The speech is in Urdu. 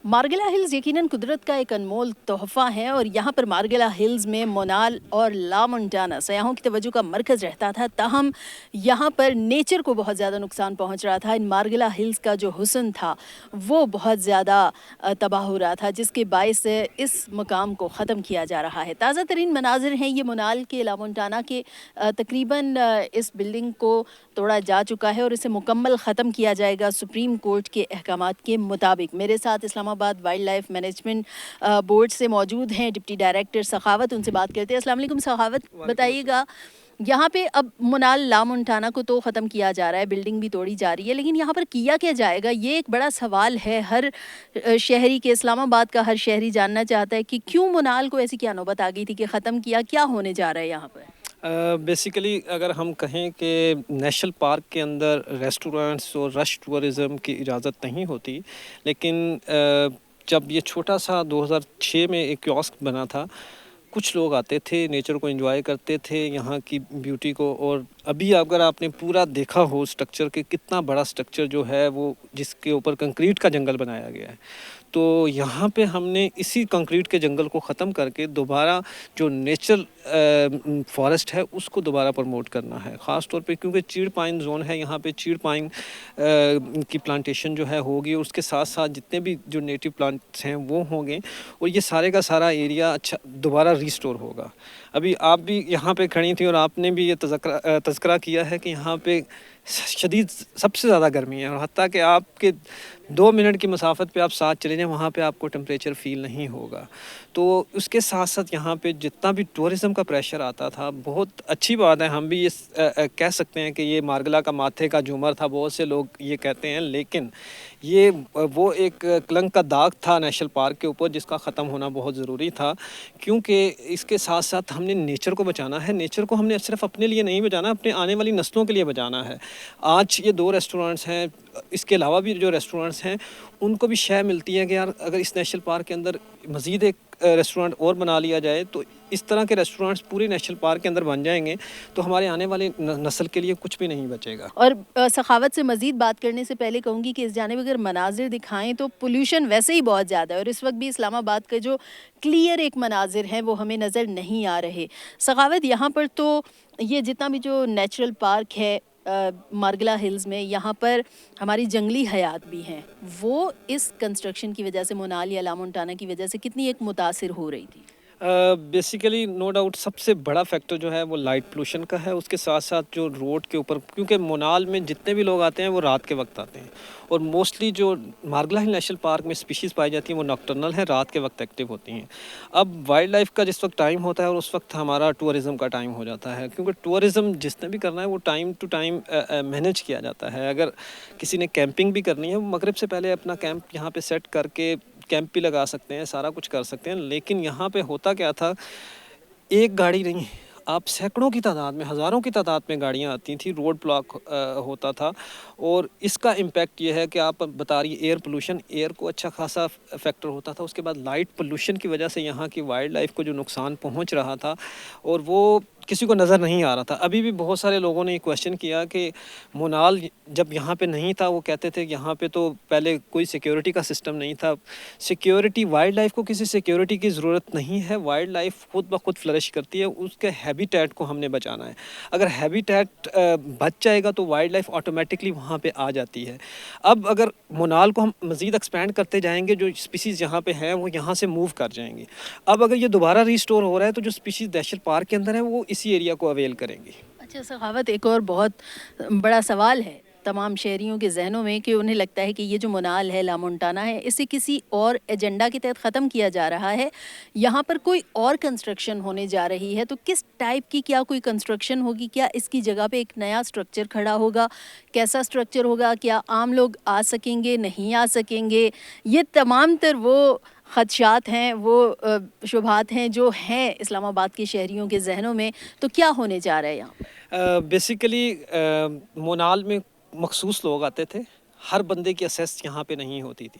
مارگلا ہلز یقیناً قدرت کا ایک انمول تحفہ ہے، اور یہاں پر مارگلا ہلز میں مونال اور لا مونٹانا سیاحوں کی توجہ کا مرکز رہتا تھا، تاہم یہاں پر نیچر کو بہت زیادہ نقصان پہنچ رہا تھا۔ ان مارگلا ہلز کا جو حسن تھا وہ بہت زیادہ تباہ ہو رہا تھا، جس کے باعث اس مقام کو ختم کیا جا رہا ہے۔ تازہ ترین مناظر ہیں یہ مونال کے، لا مونٹانا کے۔ تقریباً اس بلڈنگ کو توڑا جا چکا ہے اور اسے مکمل ختم کیا جائے گا سپریم کورٹ کے احکامات کے مطابق۔ میرے ساتھ اسلام آباد وائلڈ لائف مینجمنٹ بورڈ سے موجود ہیں ڈپٹی ڈائریکٹر سخاوت، ان سے بات کرتے ہیں۔ السلام علیکم سخاوت، بتائیے گا یہاں پہ اب منال لا مونٹانا کو تو ختم کیا جا رہا ہے، بلڈنگ بھی توڑی جا رہی ہے، لیکن یہاں پر کیا کیا جائے گا؟ یہ ایک بڑا سوال ہے ہر شہری کے، اسلام آباد کا ہر شہری جاننا چاہتا ہے کہ کیوں منال کو ایسی کیا نوبت آ گئی تھی کہ ختم کیا ہونے جا رہا ہے یہاں پر؟ بیسیکلی اگر ہم کہیں کہ نیشنل پارک کے اندر ریسٹورینٹس اور رش ٹورزم کی اجازت نہیں ہوتی، لیکن جب یہ چھوٹا سا 2006 میں ایک کیوسک بنا تھا، کچھ لوگ آتے تھے، نیچر کو انجوائے کرتے تھے، یہاں کی بیوٹی کو، اور ابھی اگر آپ نے پورا دیکھا ہو سٹرکچر کہ کتنا بڑا سٹرکچر جو ہے وہ جس کے اوپر کنکریٹ کا جنگل بنایا گیا ہے، تو یہاں پہ ہم نے اسی کنکریٹ کے جنگل کو ختم کر کے دوبارہ جو نیچرل فارسٹ ہے اس کو دوبارہ پروموٹ کرنا ہے، خاص طور پہ کیونکہ چیڑ پائن زون ہے، یہاں پہ چیڑ پائن کی پلانٹیشن جو ہے ہوگی، اور اس کے ساتھ ساتھ جتنے بھی جو نیٹو پلانٹس ہیں وہ ہوں گے، اور یہ سارے کا سارا ایریا اچھا دوبارہ ریسٹور ہوگا۔ ابھی آپ بھی یہاں پہ کھڑی تھیں اور آپ نے بھی یہ تذکرہ کیا ہے کہ یہاں پہ شدید سب سے زیادہ گرمی ہے، اور حتیٰ کہ آپ کے 2 منٹ کی مسافت پہ آپ ساتھ چلے جائیں وہاں پہ آپ کو ٹمپریچر فیل نہیں ہوگا۔ تو اس کے ساتھ ساتھ یہاں پہ جتنا بھی ٹورزم کا پریشر آتا تھا، بہت اچھی بات ہے، ہم بھی یہ کہہ سکتے ہیں کہ یہ مارگلا کا ماتھے کا جھومر تھا، بہت سے لوگ یہ کہتے ہیں، لیکن یہ وہ ایک کلنک کا داغ تھا نیشنل پارک کے اوپر جس کا ختم ہونا بہت ضروری تھا، کیونکہ اس کے ساتھ ساتھ ہم نے نیچر کو بچانا ہے، نیچر کو ہم نے صرف اپنے لیے نہیں بچانا، اپنے آنے والی نسلوں کے لیے بچانا ہے۔ آج یہ 2 ریسٹورینٹس ہیں، اس کے علاوہ بھی جو ریسٹورینٹس ہیں ان کو بھی شے ملتی ہے کہ یار اگر اس نیشنل پارک کے اندر مزید ایک ریسٹورینٹ اور بنا لیا جائے تو اس طرح کے ریسٹورینٹس پوری نیشنل پارک کے اندر بن جائیں گے، تو ہمارے آنے والی نسل کے لیے کچھ بھی نہیں بچے گا۔ اور سخاوت سے مزید بات کرنے سے پہلے کہوں گی کہ اس جانب اگر مناظر دکھائیں تو پولوشن ویسے ہی بہت زیادہ ہے، اور اس وقت بھی اسلام آباد کا جو کلیئر ایک مناظر ہیں وہ ہمیں نظر نہیں آ رہے۔ سخاوت، یہاں پر تو یہ جتنا بھی جو نیچرل پارک ہے مارگلا ہلز میں، یہاں پر ہماری جنگلی حیات بھی ہیں، وہ اس کنسٹرکشن کی وجہ سے، مونال یا لا مونٹانا کی وجہ سے کتنی ایک متاثر ہو رہی تھی؟ بیسیکلی نو ڈاؤٹ سب سے بڑا فیکٹر جو ہے وہ لائٹ پولوشن کا ہے، اس کے ساتھ ساتھ جو روڈ کے اوپر، کیونکہ مونال میں جتنے بھی لوگ آتے ہیں وہ رات کے وقت آتے ہیں، اور موسٹلی جو مارگلا ہل نیشنل پارک میں اسپیشیز پائی جاتی ہیں وہ ناکٹرنل ہیں، رات کے وقت ایکٹیو ہوتی ہیں۔ اب وائلڈ لائف کا جس وقت ٹائم ہوتا ہے اور اس وقت ہمارا ٹورزم کا ٹائم ہو جاتا ہے، کیونکہ ٹورزم جس نے بھی کرنا ہے وہ ٹائم ٹو ٹائم مینیج کیا جاتا ہے۔ اگر کسی نے کیمپنگ بھی کرنی ہے وہ مغرب سے پہلے اپنا کیمپ یہاں پہ سیٹ کر کے کیمپ بھی لگا سکتے ہیں، سارا کچھ کر سکتے ہیں، لیکن یہاں پہ ہوتا کیا تھا، ایک گاڑی نہیں، آپ سینکڑوں کی تعداد میں، ہزاروں کی تعداد میں گاڑیاں آتی تھیں، روڈ بلاک ہوتا تھا، اور اس کا امپیکٹ یہ ہے کہ آپ بتا رہی ایئر پولوشن، ایئر کو اچھا خاصا فیکٹر ہوتا تھا۔ اس کے بعد لائٹ پولوشن کی وجہ سے یہاں کی وائلڈ لائف کو جو نقصان پہنچ رہا تھا اور وہ کسی کو نظر نہیں آ رہا تھا۔ ابھی بھی بہت سارے لوگوں نے یہ کویشچن کیا کہ مونال جب یہاں پہ نہیں تھا، وہ کہتے تھے کہ یہاں پہ تو پہلے کوئی سیکیورٹی کا سسٹم نہیں تھا۔ سیکیورٹی، وائلڈ لائف کو کسی سیکیورٹی کی ضرورت نہیں ہے، وائلڈ لائف خود بخود فلرش کرتی ہے، اس کے ہیبیٹیٹ کو ہم نے بچانا ہے۔ اگر ہیبیٹیٹ بچ جائے گا تو وائلڈ لائف آٹومیٹکلی وہاں پہ آ جاتی ہے۔ اب اگر مونال کو ہم مزید ایکسپینڈ کرتے جائیں گے، جو اسپیسیز یہاں پہ ہیں وہ یہاں سے موو کر جائیں گی۔ اب اگر یہ دوبارہ ریسٹور ہو رہا ہے تو جو اسپیسیز نیشنل پارک کے اندر ہیں وہ اسی ایریا کو اویل کریں گی۔ اچھا سخاوت، ایک اور بہت بڑا سوال ہے تمام شہریوں کے ذہنوں میں کہ انہیں لگتا ہے کہ یہ جو منال ہے، لا مونٹانا ہے، اسے کسی اور ایجنڈا کے تحت ختم کیا جا رہا ہے، یہاں پر کوئی اور کنسٹرکشن ہونے جا رہی ہے، تو کس ٹائپ کی، کیا کوئی کنسٹرکشن ہوگی، کیا اس کی جگہ پہ ایک نیا سٹرکچر کھڑا ہوگا، کیسا سٹرکچر ہوگا، کیا عام لوگ آ سکیں گے، نہیں آ سکیں گے؟ یہ تمام تر وہ خدشات ہیں، وہ شبہات ہیں جو ہیں اسلام آباد کے شہریوں کے ذہنوں میں، تو کیا ہونے جا رہا ہے یہاں پر؟ بیسیکلی مونال میں مخصوص لوگ آتے تھے، ہر بندے کی اسیس یہاں پہ نہیں ہوتی تھی۔